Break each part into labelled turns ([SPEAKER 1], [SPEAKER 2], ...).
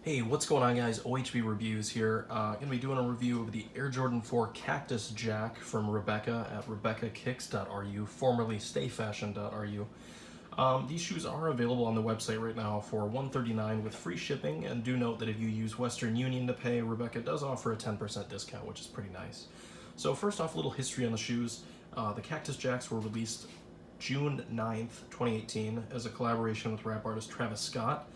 [SPEAKER 1] Hey, what's going on, guys? OHB Reviews here. Gonna be doing a review of the Air Jordan 4 Cactus Jack from Rebecca at RebeccaKicks.ru, formerly StayFashion.ru. These shoes are available on the website right now for $139 with free shipping, and do note that if you use Western Union to pay, Rebecca does offer a 10% discount, which is pretty nice. So first off, a little history on the shoes. The Cactus Jacks were released June 9th, 2018 as a collaboration with rap artist Travis Scott.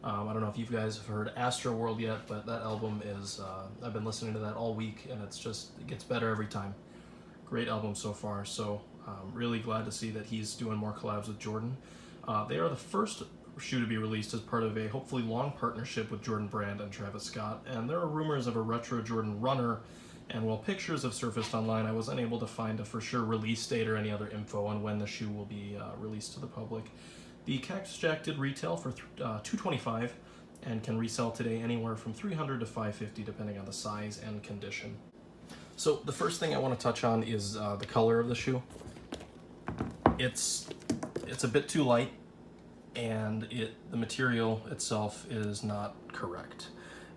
[SPEAKER 1] I don't know if you guys have heard Astroworld yet, but that album is, I've been listening to that all week, and it gets better every time. Great album so far, so really glad to see that he's doing more collabs with Jordan. They are the first shoe to be released as part of a hopefully long partnership with Jordan Brand and Travis Scott, and there are rumors of a retro Jordan runner, and while pictures have surfaced online, I was unable to find a for sure release date or any other info on when the shoe will be released to the public. The Cactus Jack did retail for $225 and can resell today anywhere from $300 to $550 depending on the size and condition. So the first thing I want to touch on is the color of the shoe. It's a bit too light, and the material itself is not correct,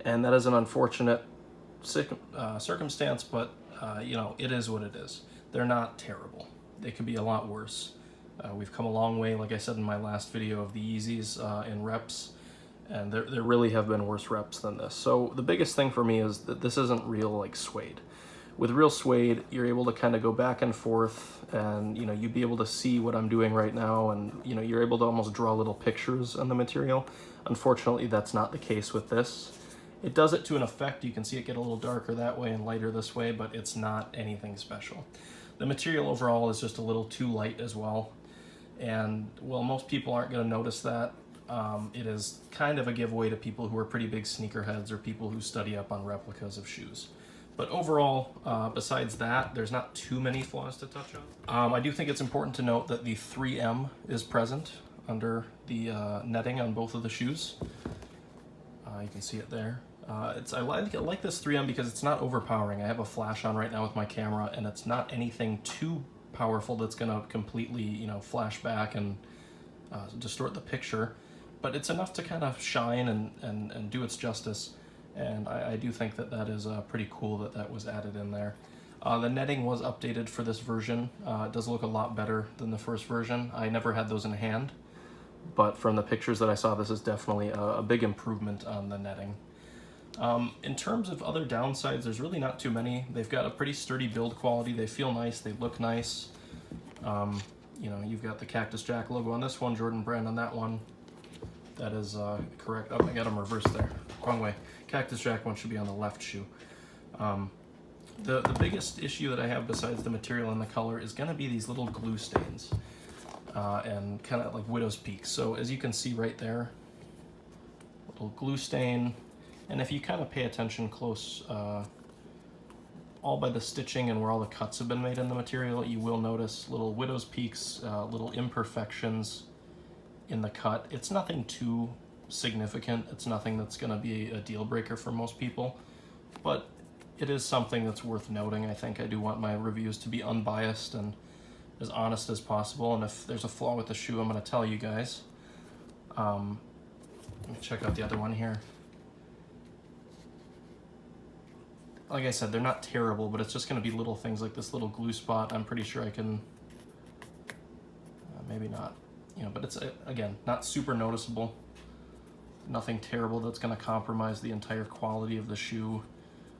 [SPEAKER 1] and that is an unfortunate circumstance, but you know, it is what it is. They're not terrible. They could be a lot worse. We've come a long way, like I said in my last video, of the Yeezys in reps, and there really have been worse reps than this. So the biggest thing for me is that this isn't real like suede. With real suede, you're able to kind of go back and forth, and you know, you'd be able to see what I'm doing right now, and you know, you're able to almost draw little pictures on the material. Unfortunately, that's not the case with this. It does it to an effect. You can see it get a little darker that way and lighter this way, but it's not anything special. The material overall is just a little too light as well. And while most people aren't going to notice that, it is kind of a giveaway to people who are pretty big sneakerheads or people who study up on replicas of shoes. But overall, besides that, there's not too many flaws to touch on. I do think it's important to note that the 3M is present under the netting on both of the shoes. You can see it there. I like this 3M because it's not overpowering. I have a flash on right now with my camera, and it's not anything too powerful that's going to completely, you know, flash back and distort the picture, but it's enough to kind of shine and do its justice, and I do think that is pretty cool that was added in there. The netting was updated for this version. It does look a lot better than the first version. I never had those in hand, but from the pictures that I saw, this is definitely a big improvement on the netting. In terms of other downsides, there's really not too many. They've got a pretty sturdy build quality. They feel nice. They look nice. You know, you've got the Cactus Jack logo on this one, Jordan Brand on that one. That is correct. Oh, I got them reversed there. Wrong way. Cactus Jack one should be on the left shoe. The biggest issue that I have besides the material and the color is going to be these little glue stains and kind of like widow's peaks. So as you can see right there, little glue stain. And if you kind of pay attention close, all by the stitching and where all the cuts have been made in the material, you will notice little widow's peaks, little imperfections in the cut. It's nothing too significant. It's nothing that's going to be a deal breaker for most people, but it is something that's worth noting. I think I do want my reviews to be unbiased and as honest as possible, and if there's a flaw with the shoe, I'm going to tell you guys. Let me check out the other one here. Like I said, they're not terrible, but it's just going to be little things like this little glue spot. I'm pretty sure I can, maybe not, you know, but it's, again, not super noticeable. Nothing terrible that's going to compromise the entire quality of the shoe.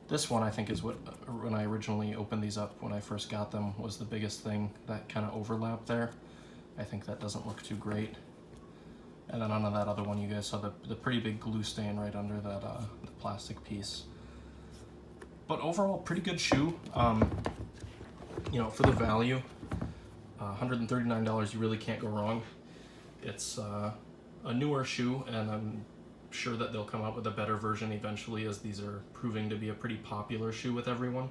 [SPEAKER 1] This one, I think, is what, when I originally opened these up, when I first got them, was the biggest thing, that kind of overlap there. I think that doesn't look too great. And then on that other one, you guys saw the pretty big glue stain right under that the plastic piece. But overall, pretty good shoe. You know, for the value, $139, you really can't go wrong. It's a newer shoe, and I'm sure that they'll come out with a better version eventually, as these are proving to be a pretty popular shoe with everyone.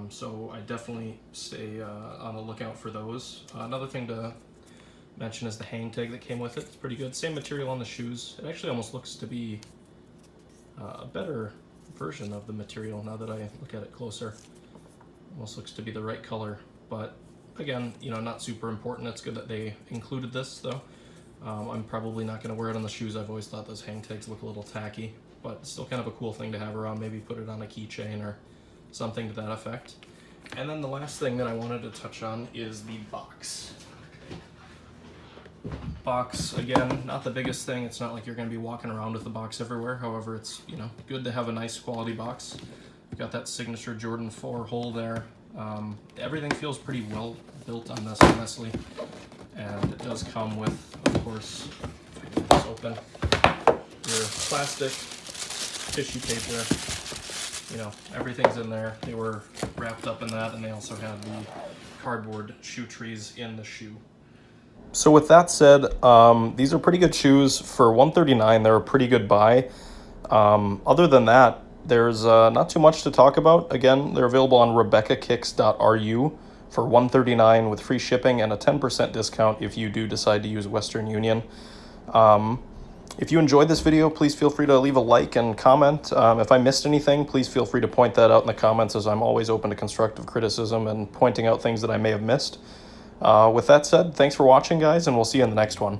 [SPEAKER 1] So I definitely stay on the lookout for those. Another thing to mention is the hang tag that came with it. It's pretty good. Same material on the shoes. It actually almost looks to be a better version of the material now that I look at it closer. Almost looks to be the right color, but again, you know, not super important. It's good that they included this though. I'm probably not going to wear it on the shoes. I've always thought those hang tags look a little tacky, but still kind of a cool thing to have around. Maybe put it on a keychain or something to that effect. And then the last thing that I wanted to touch on is the box. Box, again, not the biggest thing. It's not like you're going to be walking around with the box everywhere. However, it's, you know, good to have a nice quality box. You've got that signature Jordan 4 hole there. Everything feels pretty well built on this, honestly. And it does come with, of course, if I get this open, your plastic, tissue paper, you know, everything's in there. They were wrapped up in that, and they also have the cardboard shoe trees in the shoe. So with that said, these are pretty good shoes. For $139, they're a pretty good buy. Other than that, there's not too much to talk about. Again, they're available on RebeccaKicks.ru for $139 with free shipping and a 10% discount if you do decide to use Western Union. If you enjoyed this video, please feel free to leave a like and comment. If I missed anything, please feel free to point that out in the comments, as I'm always open to constructive criticism and pointing out things that I may have missed. With that said, thanks for watching, guys, and we'll see you in the next one.